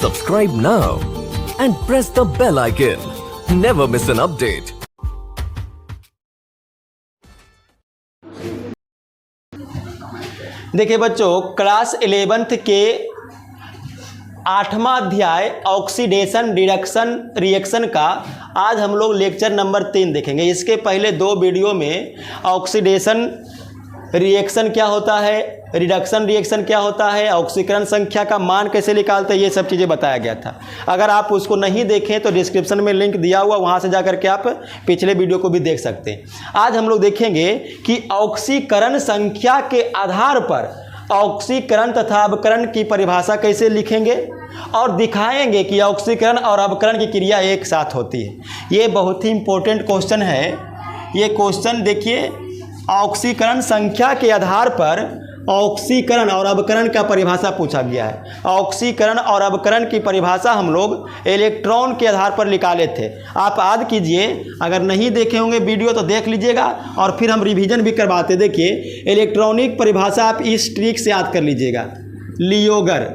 Subscribe now and press the bell icon. Never miss an update. देखिए बच्चों, class 11th के 8वां अध्याय oxidation reduction reaction का आज हम लोग लेक्चर नंबर 3 देखेंगे। इसके पहले 2 वीडियो में ऑक्सीडेशन रिएक्शन क्या होता है, रिडक्शन रिएक्शन क्या होता है, ऑक्सीकरण संख्या का मान कैसे निकालते हैं, ये सब चीज़ें बताया गया था। अगर आप उसको नहीं देखें तो डिस्क्रिप्शन में लिंक दिया हुआ, वहाँ से जाकर के आप पिछले वीडियो को भी देख सकते हैं। आज हम लोग देखेंगे कि ऑक्सीकरण संख्या के आधार पर ऑक्सीकरण तथा अवकरण की परिभाषा कैसे लिखेंगे और दिखाएंगे कि ऑक्सीकरण और अवकरण की क्रिया एक साथ होती है। ये बहुत ही इंपॉर्टेंट क्वेश्चन है। ये क्वेश्चन देखिए, ऑक्सीकरण संख्या के आधार पर ऑक्सीकरण और अवकरण का परिभाषा पूछा गया है। ऑक्सीकरण और अवकरण की परिभाषा हम लोग इलेक्ट्रॉन के आधार पर निकाले थे। आप याद कीजिए, अगर नहीं देखे होंगे वीडियो तो देख लीजिएगा और फिर हम रिवीजन भी करवाते। देखिए, इलेक्ट्रॉनिक परिभाषा आप इस ट्रिक से याद कर लीजिएगा, लियोगर।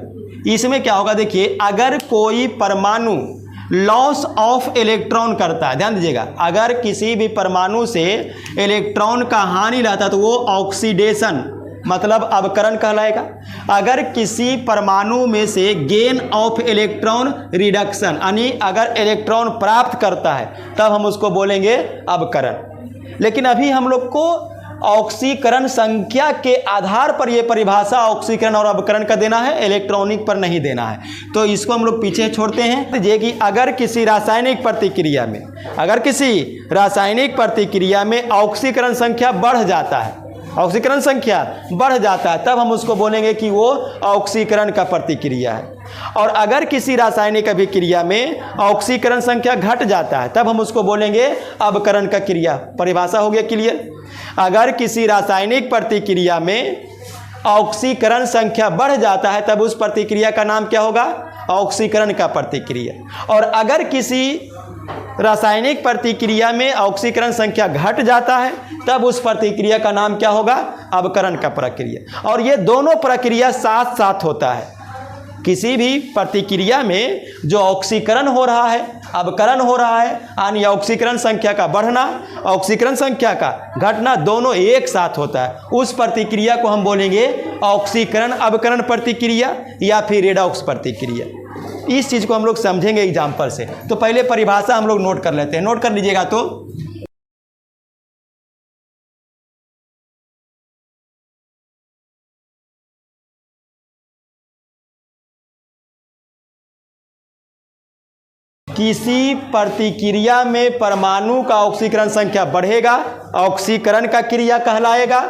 इसमें क्या होगा, देखिए, अगर कोई परमाणु लॉस ऑफ इलेक्ट्रॉन करता है, ध्यान दीजिएगा, अगर किसी भी परमाणु से इलेक्ट्रॉन का हानि रहता है तो वो ऑक्सीडेशन मतलब अवकरण कहलाएगा। अगर किसी परमाणु में से गेन ऑफ इलेक्ट्रॉन रिडक्शन, यानी अगर इलेक्ट्रॉन प्राप्त करता है तब हम उसको बोलेंगे अवकरण। लेकिन अभी हम लोग को ऑक्सीकरण संख्या के आधार पर यह परिभाषा ऑक्सीकरण और अवकरण का देना है, इलेक्ट्रॉनिक पर नहीं देना है। तो इसको हम लोग पीछे छोड़ते हैं। ये कि अगर किसी रासायनिक प्रतिक्रिया में, अगर किसी रासायनिक प्रतिक्रिया में ऑक्सीकरण संख्या बढ़ जाता है, ऑक्सीकरण संख्या बढ़ जाता है, तब हम उसको बोलेंगे कि वो ऑक्सीकरण का प्रतिक्रिया है। और अगर किसी रासायनिक अभिक्रिया में ऑक्सीकरण संख्या घट जाता है तब हम उसको बोलेंगे अवकरण का क्रिया। परिभाषा हो गया क्लियर। अगर किसी रासायनिक प्रतिक्रिया में ऑक्सीकरण संख्या बढ़ जाता है तब उस प्रतिक्रिया का नाम क्या होगा, ऑक्सीकरण का प्रतिक्रिया। और अगर किसी रासायनिक प्रतिक्रिया में ऑक्सीकरण संख्या घट जाता है तब उस प्रतिक्रिया का नाम क्या होगा, अवकरण का प्रक्रिया। और ये दोनों प्रक्रिया साथ साथ होता है। किसी भी प्रतिक्रिया में जो ऑक्सीकरण हो रहा है, अवकरण हो रहा है, यानी ऑक्सीकरण संख्या का बढ़ना, ऑक्सीकरण संख्या का घटना, दोनों एक साथ होता है। उस प्रतिक्रिया को हम बोलेंगे ऑक्सीकरण अवकरण प्रतिक्रिया या फिर रेडॉक्स प्रतिक्रिया। इस चीज़ को हम लोग समझेंगे एग्जाम्पल से। तो पहले परिभाषा हम लोग नोट कर लेते हैं, नोट कर लीजिएगा। तो किसी प्रतिक्रिया में परमाणु का ऑक्सीकरण संख्या बढ़ेगा, ऑक्सीकरण का क्रिया कहलाएगा।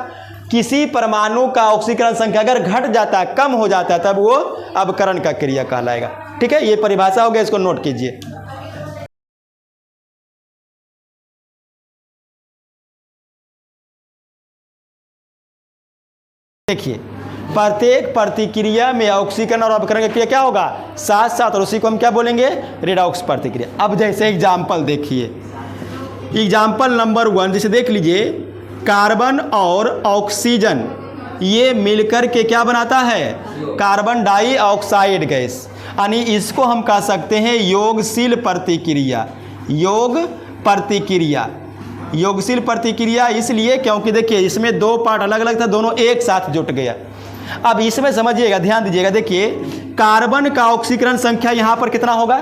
किसी परमाणु का ऑक्सीकरण संख्या अगर घट जाता है, कम हो जाता है, तब वो अवकरण का क्रिया कहलाएगा। ठीक है, ये परिभाषा हो गया, इसको नोट कीजिए। देखिए, प्रत्येक प्रतिक्रिया में ऑक्सीकरण और अवकरण का क्रिया क्या होगा, साथ साथ, और उसी को हम क्या बोलेंगे, रेडॉक्स प्रतिक्रिया। अब जैसे एग्जाम्पल देखिए, एग्जाम्पल नंबर 1 जैसे देख लीजिए, कार्बन और ऑक्सीजन ये मिलकर के क्या बनाता है, कार्बन डाइऑक्साइड गैस। यानी इसको हम कह सकते हैं योगशील प्रतिक्रिया। योग प्रतिक्रिया, योगशील प्रतिक्रिया इसलिए क्योंकि देखिए इसमें 2 पार्ट अलग अलग था, दोनों एक साथ जुट गया। अब इसमें समझिएगा, ध्यान दीजिएगा, देखिए कार्बन का ऑक्सीकरण संख्या यहाँ पर कितना होगा,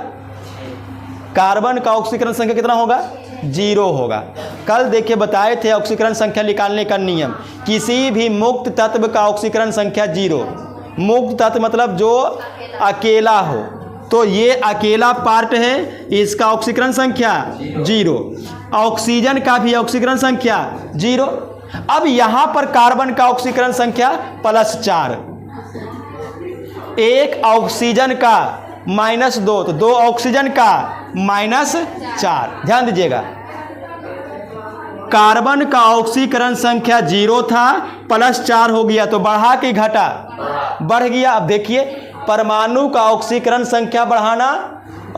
कार्बन का ऑक्सीकरण संख्या कितना होगा, 0 होगा। कल देखिए बताए थे ऑक्सीकरण संख्या निकालने का नियम, किसी भी मुक्त तत्व का ऑक्सीकरण संख्या 0। मुक्त तत्व मतलब जो अकेला हो, तो ये अकेला पार्ट है, इसका ऑक्सीकरण संख्या 0। ऑक्सीजन का भी ऑक्सीकरण संख्या 0। अब यहां पर कार्बन का ऑक्सीकरण संख्या +4, एक ऑक्सीजन का -2, तो 2 ऑक्सीजन का -4। ध्यान दीजिएगा, कार्बन का ऑक्सीकरण संख्या 0 था, +4 हो गया, तो बढ़ा कि घटा, बढ़ गया। अब देखिए, परमाणु का ऑक्सीकरण संख्या बढ़ाना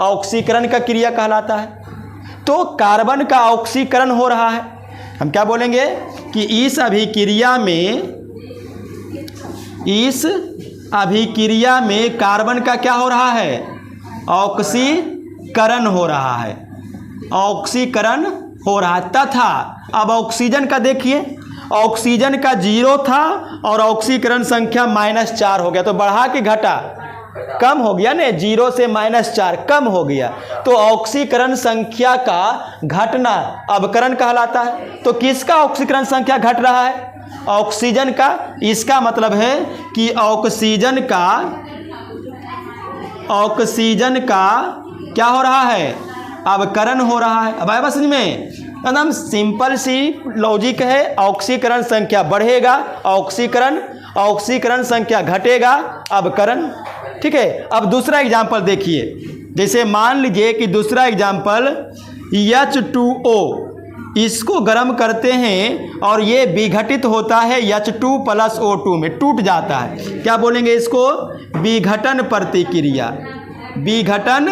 ऑक्सीकरण का क्रिया कहलाता है। तो कार्बन का ऑक्सीकरण हो रहा है, हम क्या बोलेंगे कि इस अभिक्रिया में कार्बन का क्या हो रहा है, ऑक्सीकरण हो रहा है, ऑक्सीकरण हो रहा है। तथा अब ऑक्सीजन का देखिए, ऑक्सीजन का 0 था और ऑक्सीकरण संख्या -4 हो गया, तो बढ़ा कि घटा, कम हो गया ने, 0 से -4 कम हो गया, तो ऑक्सीकरण संख्या का घटना अवकरण कहलाता है। तो किसका ऑक्सीकरण संख्या घट रहा है? ऑक्सीजन का। इसका मतलब है कि ऑक्सीजन का क्या हो रहा है? अवकरण हो रहा है। अब आया बात समझ में? एकदम सिंपल सी लॉजिक है। ऑक्सीकरण संख्या बढ़ेगा, ऑक्सीकरण संख्या घटेगा, अवकरण। ठीक है। अब दूसरा एग्जाम्पल देखिए, जैसे मान लीजिए कि दूसरा एग्जाम्पल H2O, इसको गर्म करते हैं और ये विघटित होता है H2 + O2 में, टूट जाता है। क्या बोलेंगे इसको? विघटन प्रतिक्रिया। विघटन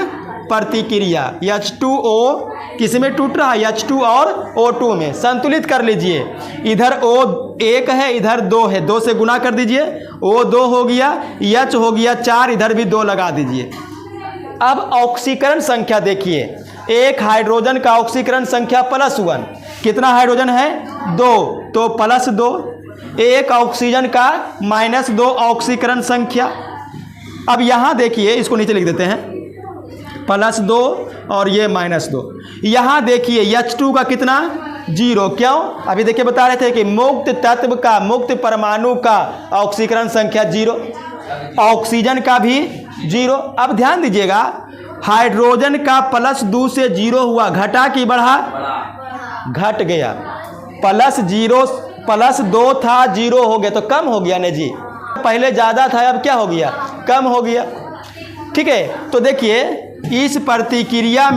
प्रतिक्रिया। H2O किस में टूट रहा है? H2 और O2 में। संतुलित कर लीजिए, इधर O 1 है, इधर 2 है, 2 से गुना कर दीजिए, O 2 हो गया, H हो गया 4, इधर भी 2 लगा दीजिए। अब ऑक्सीकरण संख्या देखिए, एक हाइड्रोजन का ऑक्सीकरण संख्या +1, कितना हाइड्रोजन है? 2, तो +2। एक ऑक्सीजन का -2 ऑक्सीकरण संख्या। अब यहाँ देखिए, इसको नीचे लिख देते हैं, +2 और ये -2। यहाँ देखिए H2 का कितना? 0। क्यों? अभी देखिए बता रहे थे कि मुक्त तत्व का, मुक्त परमाणु का ऑक्सीकरण संख्या 0, ऑक्सीजन का भी 0। अब ध्यान दीजिएगा, हाइड्रोजन का +2 से 0 हुआ, घटा कि बढ़ा? घट गया। +2 था, 0 हो गया, तो कम हो गया ने जी। पहले ज़्यादा था, अब क्या हो गया? कम हो गया। ठीक है। तो देखिए इस प्रतिक्रिया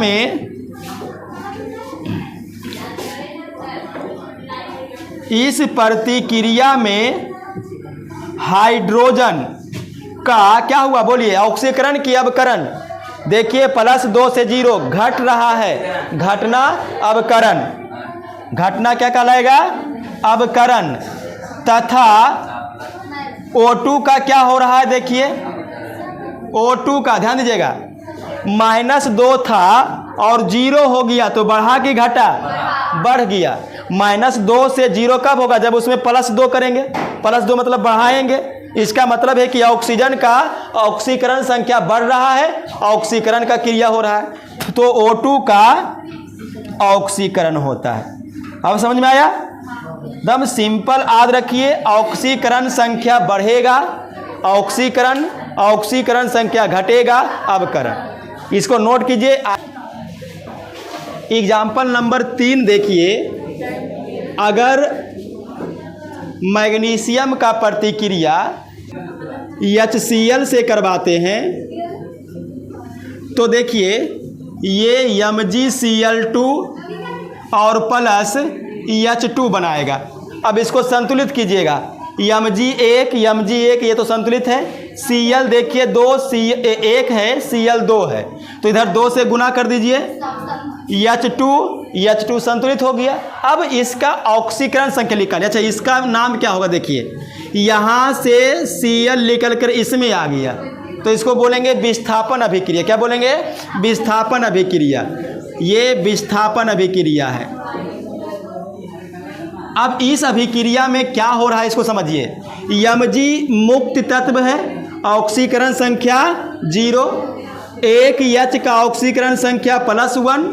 में हाइड्रोजन का क्या हुआ? बोलिए। ऑक्सीकरण की अवकरण। देखिए +2 से 0 घट रहा है, घटना अवकरण। घटना क्या कहलाएगा? अवकरण। तथा O2 का क्या हो रहा है? देखिए O2 का ध्यान दीजिएगा, -2 था और 0 हो गया, तो बढ़ा कि घटा? बढ़ गया। -2 से 0 कब होगा? जब उसमें +2 करेंगे। +2 मतलब बढ़ाएंगे। इसका मतलब है कि ऑक्सीजन का ऑक्सीकरण संख्या बढ़ रहा है, ऑक्सीकरण का क्रिया हो रहा है, तो O2 का ऑक्सीकरण होता है। अब समझ में आया? एकदम सिंपल याद रखिए, ऑक्सीकरण संख्या बढ़ेगा, ऑक्सीकरण संख्या घटेगा, अवकरण। इसको नोट कीजिए। एग्जाम्पल नंबर 3 देखिए, अगर मैग्नीशियम का प्रतिक्रिया HCl से करवाते हैं तो देखिए ये MgCl2 और प्लस H2 बनाएगा। अब इसको संतुलित कीजिएगा, Mg1 ये तो संतुलित है, Cl देखिए 2 1 है, Cl 2 है, तो इधर 2 से गुना कर दीजिए, H2 संतुलित हो गया। अब इसका ऑक्सीकरण संख्या निकालिए। अच्छा, इसका नाम क्या होगा? देखिए यहाँ से Cl निकल कर इसमें आ गया, तो इसको बोलेंगे विस्थापन अभिक्रिया। क्या बोलेंगे? विस्थापन अभिक्रिया। ये विस्थापन अभिक्रिया है। अब इस अभिक्रिया में क्या हो रहा है इसको समझिए। Mg मुक्त तत्व है, ऑक्सीकरण संख्या 0, एक H का ऑक्सीकरण संख्या +1,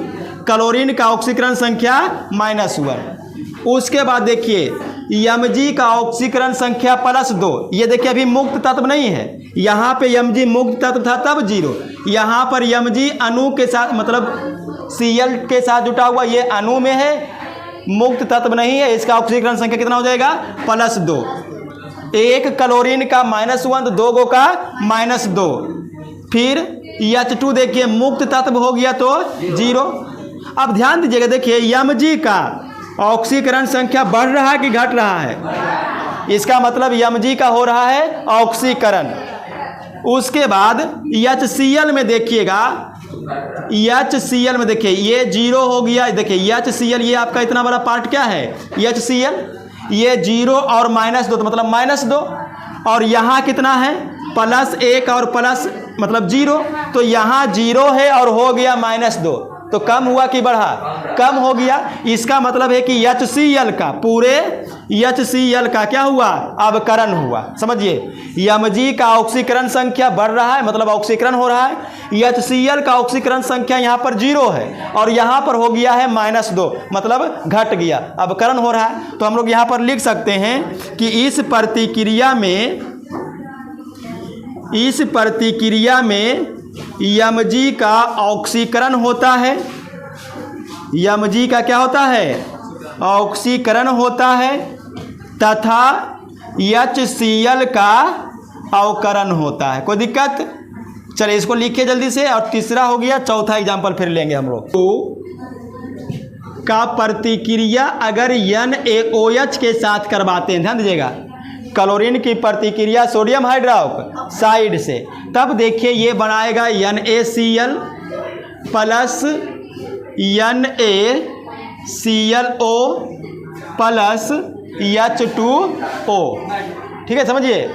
क्लोरीन का ऑक्सीकरण संख्या -1। उसके बाद देखिए Mg का ऑक्सीकरण संख्या +2। ये देखिए अभी मुक्त तत्व नहीं है, यहाँ पे Mg मुक्त तत्व था तब 0, यहाँ पर Mg अणु के साथ मतलब Cl के साथ जुटा हुआ, ये अणु में है, मुक्त तत्व नहीं है। इसका ऑक्सीकरण संख्या कितना हो जाएगा? +2। एक क्लोरीन का -1, तो 2 का -2। फिर H2 देखिए मुक्त तत्व हो गया तो 0। अब ध्यान दीजिएगा, देखिए Mg का ऑक्सीकरण संख्या बढ़ रहा है कि घट रहा है? इसका मतलब Mg का हो रहा है ऑक्सीकरण। उसके बाद HCl में देखिएगा, HCl में देखिए ये 0 हो गया। देखिए HCl ये आपका इतना बड़ा पार्ट क्या है? HCl ये 0 और -2, तो मतलब -2, और यहाँ कितना है? प्लस 1 और प्लस मतलब 0, तो यहाँ 0 है और हो गया -2, तो कम हुआ कि बढ़ा? कम हो गया। इसका मतलब है कि HCl का, पूरे HCl का क्या हुआ? अवकरण हुआ। समझिए, Mg का ऑक्सीकरण संख्या बढ़ रहा है, मतलब ऑक्सीकरण हो रहा है। HCl का ऑक्सीकरण संख्या यहाँ पर 0 है और यहाँ पर हो गया है -2, मतलब घट गया, अवकरण हो रहा है। तो हम लोग यहाँ पर लिख सकते हैं कि इस प्रतिक्रिया में Mg का ऑक्सीकरण होता है। Mg का क्या होता है? ऑक्सीकरण होता है तथा HCl का अवकरण होता है। कोई दिक्कत? चलिए इसको लिखिए जल्दी से। और तीसरा हो गया, चौथा एग्जाम्पल फिर लेंगे हम लोग। तो का प्रतिक्रिया अगर NaOH के साथ करवाते हैं, ध्यान दीजिएगा, क्लोरीन की प्रतिक्रिया सोडियम हाइड्रोक्साइड से, तब देखिए ये बनाएगा NaCl plus NaClO plus H2O। ठीक है, समझिए,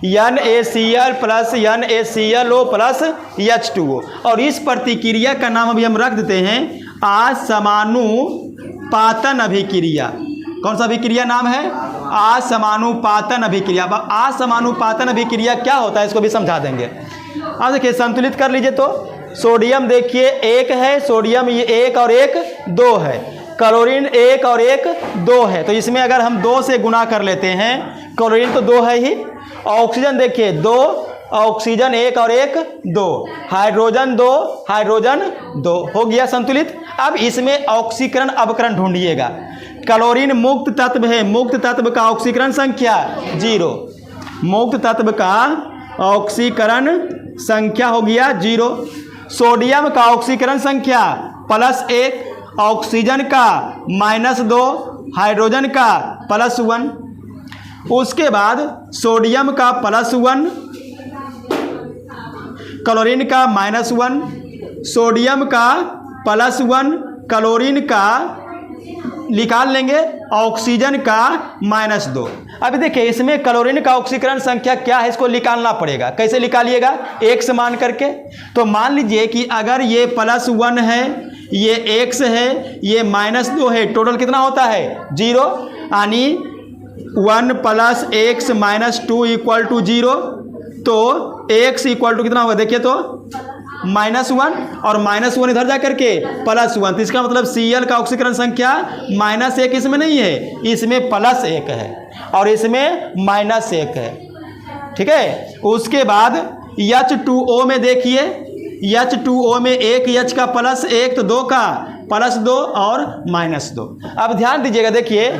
NaCl plus NaClO plus H2O। और इस प्रतिक्रिया का नाम अभी हम रख देते हैं असमानुपातन अभिक्रिया। कौन सा अभिक्रिया नाम है? असमानुपातन अभिक्रिया। असमानुपातन अभिक्रिया क्या होता है इसको भी समझा देंगे। अब देखिए, संतुलित कर लीजिए। तो सोडियम देखिए 1 है, सोडियम ये 1 और 1 2 है, क्लोरीन 1 और 1 2 है, तो इसमें अगर हम 2 से गुना कर लेते हैं, क्लोरीन तो 2 है ही, ऑक्सीजन देखिए 2, ऑक्सीजन 1 और 1 2, हाइड्रोजन 2, हाइड्रोजन 2, हो गया संतुलित। अब इसमें ऑक्सीकरण अवकरण ढूंढिएगा। क्लोरीन मुक्त तत्व है, मुक्त तत्व का ऑक्सीकरण संख्या 0, मुक्त तत्व का ऑक्सीकरण संख्या हो गया 0। सोडियम का ऑक्सीकरण संख्या +1, ऑक्सीजन का -2, हाइड्रोजन का +1। उसके बाद सोडियम का +1, क्लोरीन का -1, सोडियम का +1, क्लोरीन का निकाल लेंगे, ऑक्सीजन का -2। अभी देखिए, इसमें क्लोरीन का ऑक्सीकरण संख्या क्या है, इसको निकालना पड़ेगा। कैसे निकालिएगा? 1 से मान करके। तो मान लीजिए कि अगर ये +1 है, ये x है, ये -2 है, टोटल कितना होता है? 0, यानी 1 + x - 2 = 0। तो x = कितना होगा? देखिए तो -1 और -1 इधर जा करके +1, तो इसका मतलब Cl का ऑक्सीकरण संख्या -1 इसमें नहीं है, इसमें +1 है और इसमें -1 है। ठीक है, उसके बाद H2O में देखिए, H2O में 1 H का +1 तो 2 का +2 और -2। अब ध्यान दीजिएगा, देखिए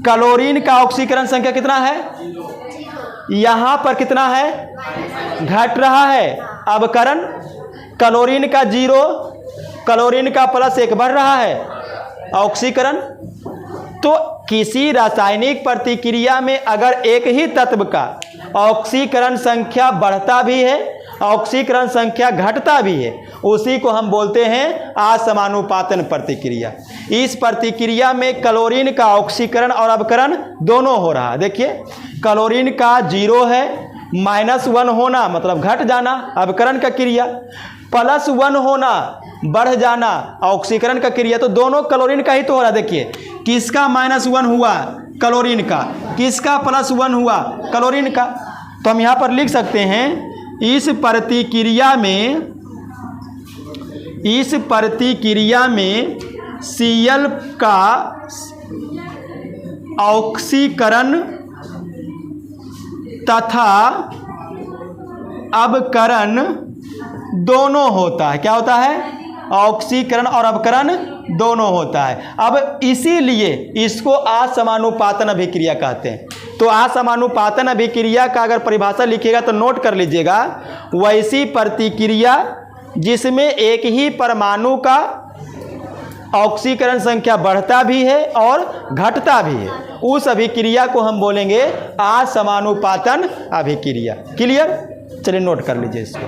क्लोरीन का ऑक्सीकरण संख्या कितना है? यहाँ पर कितना है? घट रहा है, अवकरण। क्लोरीन का 0, क्लोरीन का +1 बढ़ रहा है, ऑक्सीकरण। तो किसी रासायनिक प्रतिक्रिया में अगर एक ही तत्व का ऑक्सीकरण संख्या बढ़ता भी है, ऑक्सीकरण संख्या घटता भी है, उसी को हम बोलते हैं असमानुपातन प्रतिक्रिया। इस प्रतिक्रिया में क्लोरीन का ऑक्सीकरण और अवकरण दोनों हो रहा है। देखिए, क्लोरीन का 0 है, -1 होना मतलब घट जाना, अवकरण का क्रिया, +1 होना बढ़ जाना, ऑक्सीकरण का क्रिया। तो दोनों क्लोरीन का ही तो हो रहा है। देखिए, किसका -1 हुआ? क्लोरीन का। किसका +1 हुआ? क्लोरीन का। तो हम यहाँ पर लिख सकते हैं, इस प्रतिक्रिया में Cl का ऑक्सीकरण तथा अवकरण दोनों होता है। क्या होता है? ऑक्सीकरण और अवकरण दोनों होता है। अब इसीलिए इसको असमानुपातन अभिक्रिया कहते हैं। तो असमानुपातन अभिक्रिया का अगर परिभाषा लिखिएगा तो नोट कर लीजिएगा, वैसी प्रतिक्रिया जिसमें एक ही परमाणु का ऑक्सीकरण संख्या बढ़ता भी है और घटता भी है, उस अभिक्रिया को हम बोलेंगे असमानुपातन अभिक्रिया। क्लियर? चलिए नोट कर लीजिए इसको।